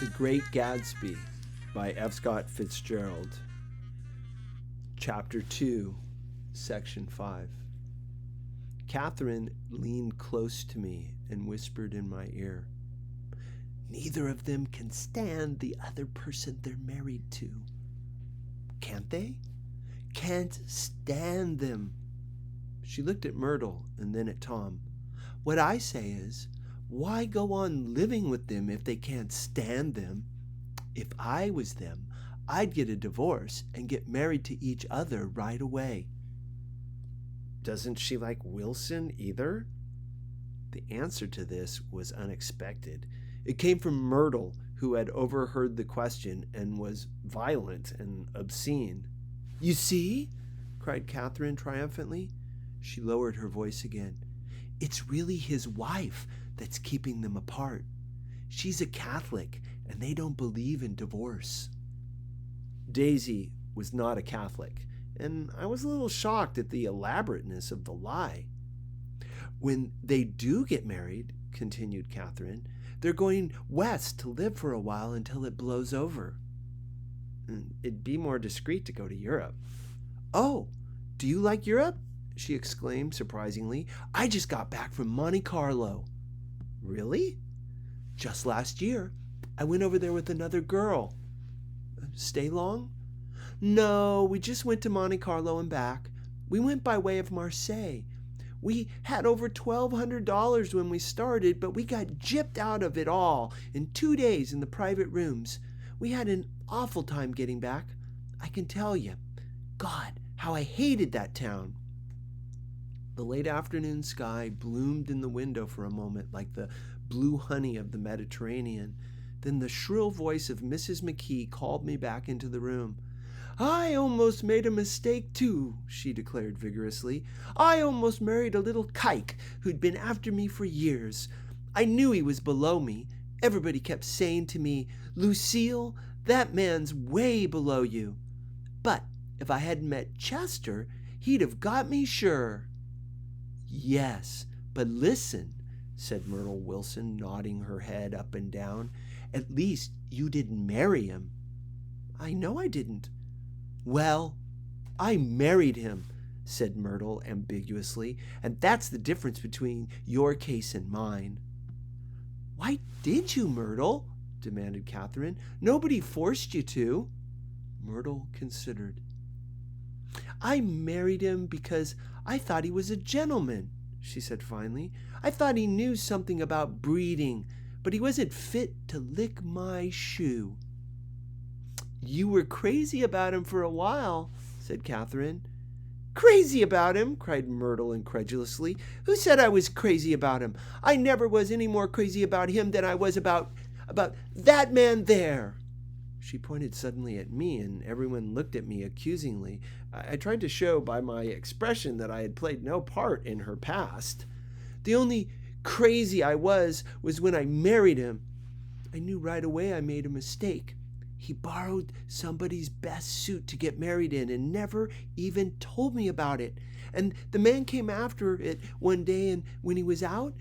The Great Gatsby by F. Scott Fitzgerald. Chapter 2, Section 5. Catherine leaned close to me and whispered in my ear, "Neither of them can stand the other person they're married to." "Can't they?" "Can't stand them." She looked at Myrtle and then at Tom. "What I say is, why go on living with them if they can't stand them? If I was them, I'd get a divorce and get married to each other right away." "Doesn't she like Wilson either?" The answer to this was unexpected. It came from Myrtle, who had overheard the question and was violent and obscene. "You see?" cried Catherine triumphantly. She lowered her voice again. "It's really his wife that's keeping them apart. She's a Catholic, and they don't believe in divorce." Daisy was not a Catholic, and I was a little shocked at the elaborateness of the lie. "When they do get married," continued Catherine, "they're going west to live for a while until it blows over." "It'd be more discreet to go to Europe." "Oh, do you like Europe?" she exclaimed surprisingly. "I just got back from Monte Carlo." "Really?" "Just last year. I went over there with another girl." "Stay long?" "No, we just went to Monte Carlo and back. We went by way of Marseille. We had over $1,200 when we started, but we got gypped out of it all in 2 days in the private rooms. We had an awful time getting back. I can tell you. God, how I hated that town." The late afternoon sky bloomed in the window for a moment like the blue honey of the Mediterranean. Then the shrill voice of Mrs. McKee called me back into the room. "I almost made a mistake, too," she declared vigorously. "I almost married a little kike who'd been after me for years. I knew he was below me. Everybody kept saying to me, 'Lucille, that man's way below you.' But if I hadn't met Chester, he'd have got me sure." "Yes, but listen," said Myrtle Wilson, nodding her head up and down. "At least you didn't marry him." "I know I didn't." "Well, I married him," said Myrtle ambiguously, "and that's the difference between your case and mine." "Why did you, Myrtle?" demanded Catherine. "Nobody forced you to." Myrtle considered. "I married him because I thought he was a gentleman," she said finally. "I thought he knew something about breeding, but he wasn't fit to lick my shoe." "You were crazy about him for a while," said Catherine. "Crazy about him?" cried Myrtle incredulously. "Who said I was crazy about him? I never was any more crazy about him than I was about that man there." She pointed suddenly at me, and everyone looked at me accusingly. I tried to show by my expression that I had played no part in her past. "The only crazy I was when I married him. I knew right away I made a mistake. He borrowed somebody's best suit to get married in and never even told me about it. And the man came after it one day, and when he was out,"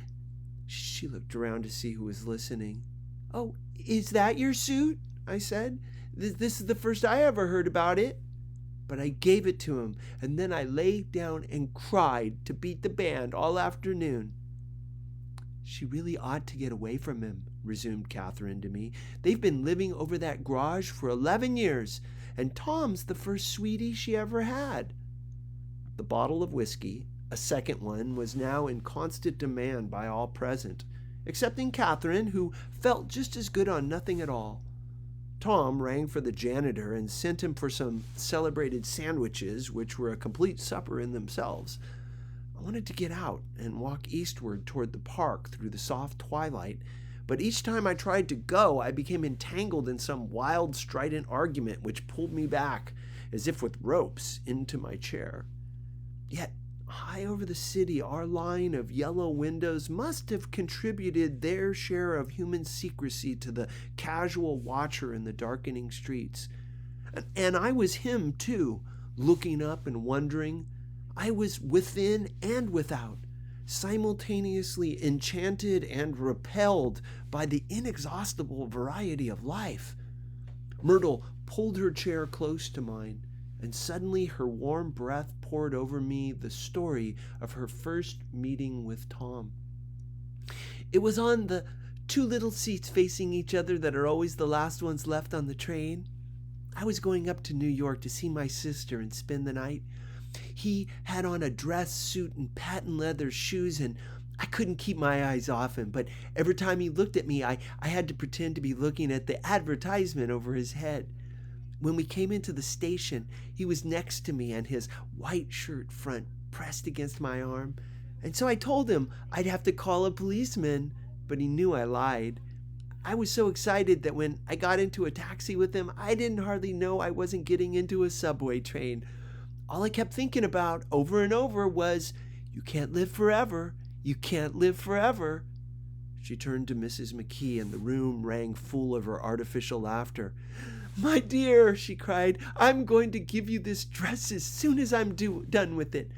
she looked around to see who was listening. "Oh, is that your suit?" I said. This is the first I ever heard about it." But I gave it to him, and then I lay down and cried to beat the band all afternoon. "She really ought to get away from him," resumed Catherine to me. "They've been living over that garage for 11 years, and Tom's the first sweetie she ever had." The bottle of whiskey, a second one, was now in constant demand by all present, excepting Catherine, who felt just as good on nothing at all. Tom rang for the janitor and sent him for some celebrated sandwiches, which were a complete supper in themselves. I wanted to get out and walk eastward toward the park through the soft twilight, but each time I tried to go, I became entangled in some wild, strident argument which pulled me back, as if with ropes, into my chair. Yet, high over the city, our line of yellow windows must have contributed their share of human secrecy to the casual watcher in the darkening streets. And I was him, too, looking up and wondering. I was within and without, simultaneously enchanted and repelled by the inexhaustible variety of life. Myrtle pulled her chair close to mine, and suddenly her warm breath poured over me the story of her first meeting with Tom. It was on the two little seats facing each other that are always the last ones left on the train. I was going up to New York to see my sister and spend the night. He had on a dress suit and patent leather shoes, and I couldn't keep my eyes off him, but every time he looked at me, I had to pretend to be looking at the advertisement over his head. When we came into the station, he was next to me and his white shirt front pressed against my arm, and so I told him I'd have to call a policeman, but he knew I lied. I was so excited that when I got into a taxi with him, I didn't hardly know I wasn't getting into a subway train. All I kept thinking about over and over was, "You can't live forever. You can't live forever." She turned to Mrs. McKee, and the room rang full of her artificial laughter. "My dear," she cried, "I'm going to give you this dress as soon as I'm done with it.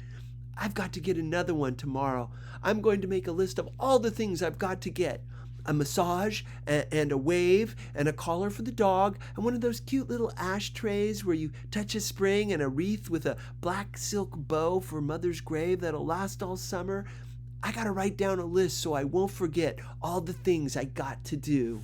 I've got to get another one tomorrow. I'm going to make a list of all the things I've got to get. A massage and a wave and a collar for the dog and one of those cute little ashtrays where you touch a spring and a wreath with a black silk bow for Mother's grave that'll last all summer. I gotta write down a list so I won't forget all the things I got to do."